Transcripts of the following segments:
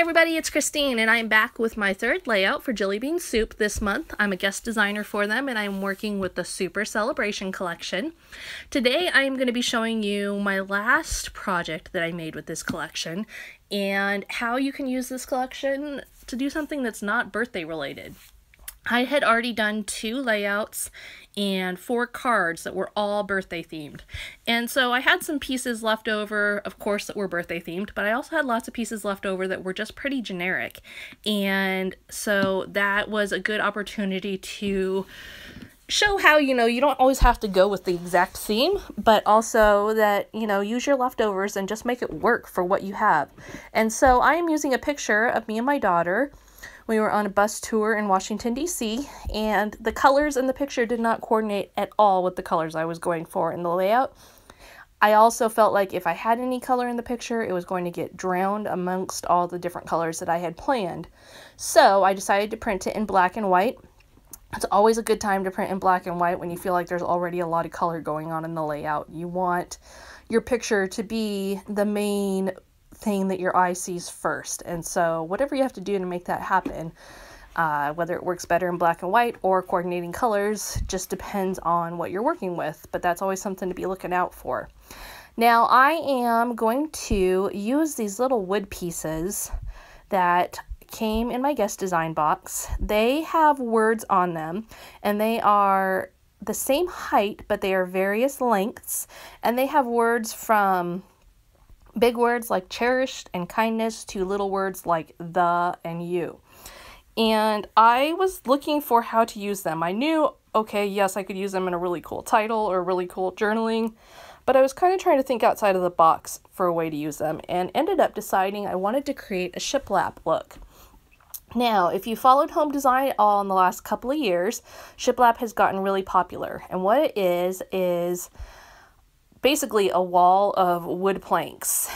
everybody, it's Christine and I'm back with my third layout for Jillibean Soup this month. I'm a guest designer for them and I'm working with the Super Celebration collection. Today I am going to be showing you my last project that I made with this collection and how you can use this collection to do something that's not birthday related. I had already done 2 layouts and 4 cards that were all birthday themed. And so I had some pieces left over, of course, that were birthday themed, but I also had lots of pieces left over that were just pretty generic. And so that was a good opportunity to show how, you don't always have to go with the exact theme, but also that, use your leftovers and just make it work for what you have. And so I am using a picture of me and my daughter. We were on a bus tour in Washington, D.C., and the colors in the picture did not coordinate at all with the colors I was going for in the layout. I also felt like if I had any color in the picture, it was going to get drowned amongst all the different colors that I had planned. So I decided to print it in black and white. It's always a good time to print in black and white when you feel like there's already a lot of color going on in the layout. You want your picture to be the main thing that your eye sees first, and so whatever you have to do to make that happen, whether it works better in black and white or coordinating colors, just depends on what you're working with, but that's always something to be looking out for. Now I am going to use these little wood pieces that came in my guest design box. They have words on them and they are the same height, but they are various lengths, and they have words from big words like cherished and kindness to little words like the and you. And I was looking for how to use them. I knew, okay, yes, I could use them in a really cool title or really cool journaling, but I was kind of trying to think outside of the box for a way to use them and ended up deciding I wanted to create a shiplap look. Now, if you followed home design at all in the last couple of years, shiplap has gotten really popular. And what it is basically a wall of wood planks.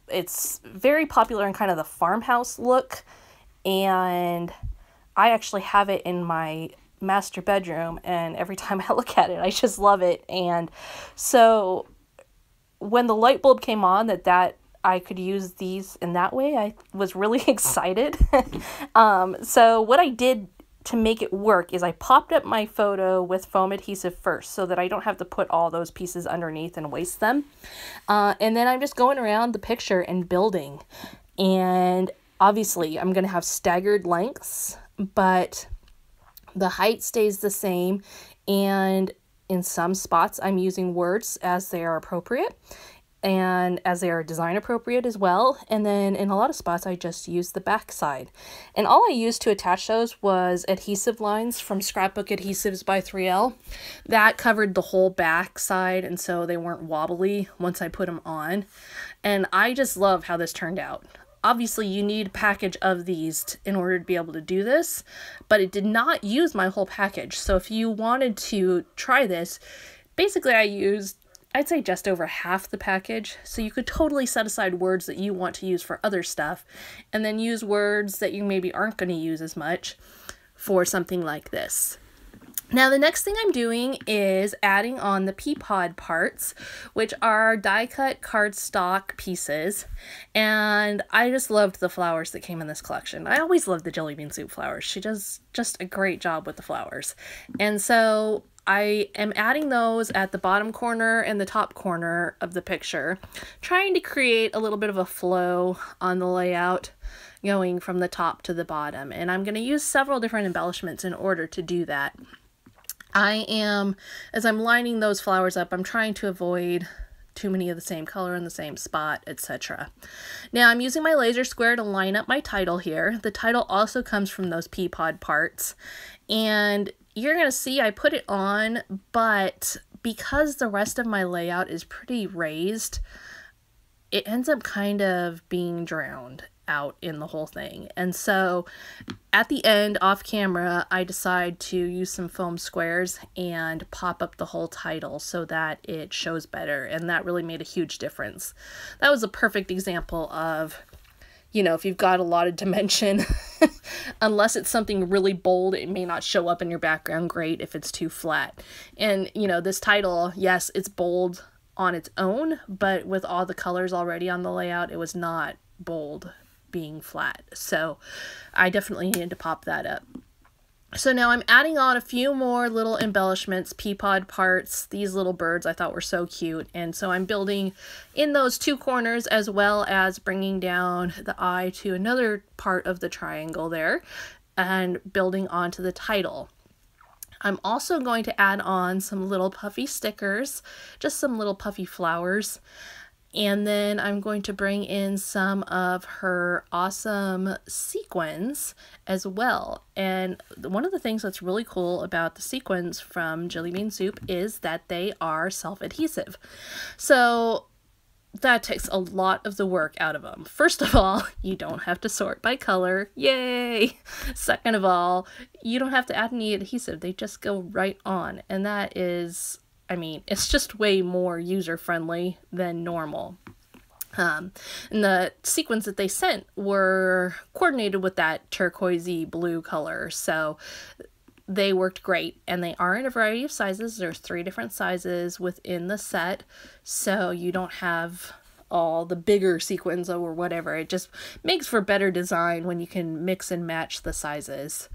It's very popular in kind of the farmhouse look, and I actually have it in my master bedroom, and every time I look at it I just love it. And so when the light bulb came on that I could use these in that way, I was really excited. So what I did to make it work is I popped up my photo with foam adhesive first so that I don't have to put all those pieces underneath and waste them. And then I'm just going around the picture and building. And obviously I'm going to have staggered lengths, but the height stays the same. And in some spots I'm using words as they are appropriate, and as they are design appropriate as well. And then in a lot of spots I just used the back side. And all I used to attach those was adhesive lines from Scrapbook Adhesives by 3L. That covered the whole back side, and so they weren't wobbly once I put them on. And I just love how this turned out. Obviously you need a package of these in order to be able to do this, but it did not use my whole package. So if you wanted to try this, basically I used, I'd say, just over half the package. So you could totally set aside words that you want to use for other stuff and then use words that you maybe aren't going to use as much for something like this. Now the next thing I'm doing is adding on the pea pod parts, which are die cut cardstock pieces. And I just loved the flowers that came in this collection. I always loved the Jillibean Soup flowers. She does just a great job with the flowers. And so I am adding those at the bottom corner and the top corner of the picture, trying to create a little bit of a flow on the layout going from the top to the bottom. And I'm going to use several different embellishments in order to do that. As I'm lining those flowers up, I'm trying to avoid too many of the same color in the same spot, etc. Now I'm using my laser square to line up my title here. The title also comes from those pea pod parts, and you're going to see I put it on, but because the rest of my layout is pretty raised, it ends up kind of being drowned out in the whole thing. And so at the end, off camera, I decide to use some foam squares and pop up the whole title so that it shows better, and that really made a huge difference. That was a perfect example of, if you've got a lot of dimension, unless it's something really bold, it may not show up in your background great if it's too flat. And, this title, yes, it's bold on its own, but with all the colors already on the layout, it was not bold being flat. So I definitely needed to pop that up. So now I'm adding on a few more little embellishments, pea pod parts. These little birds I thought were so cute. And so I'm building in those two corners, as well as bringing down the eye to another part of the triangle there and building onto the title. I'm also going to add on some little puffy stickers, just some little puffy flowers. And then I'm going to bring in some of her awesome sequins as well. And one of the things that's really cool about the sequins from Jillibean Soup is that they are self-adhesive. So that takes a lot of the work out of them. First of all, you don't have to sort by color. Yay! Second of all, you don't have to add any adhesive. They just go right on. And that is, I mean, it's just way more user-friendly than normal. And the sequins that they sent were coordinated with that turquoisey blue color, so they worked great. And they are in a variety of sizes. There's 3 different sizes within the set, so you don't have all the bigger sequins or whatever. It just makes for better design when you can mix and match the sizes.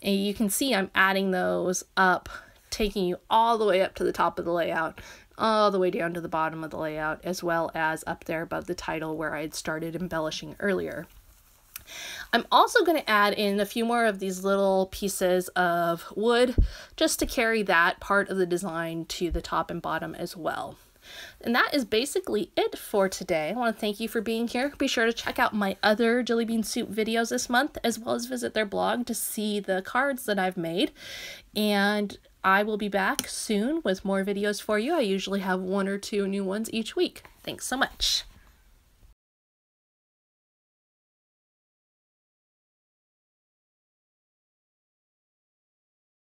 And you can see I'm adding those up, taking you all the way up to the top of the layout, all the way down to the bottom of the layout, as well as up there above the title where I had started embellishing earlier. I'm also going to add in a few more of these little pieces of wood just to carry that part of the design to the top and bottom as well. And that is basically it for today. I want to thank you for being here. Be sure to check out my other Jillibean Soup videos this month, as well as visit their blog to see the cards that I've made. And I will be back soon with more videos for you. I usually have 1 or 2 new ones each week. Thanks so much.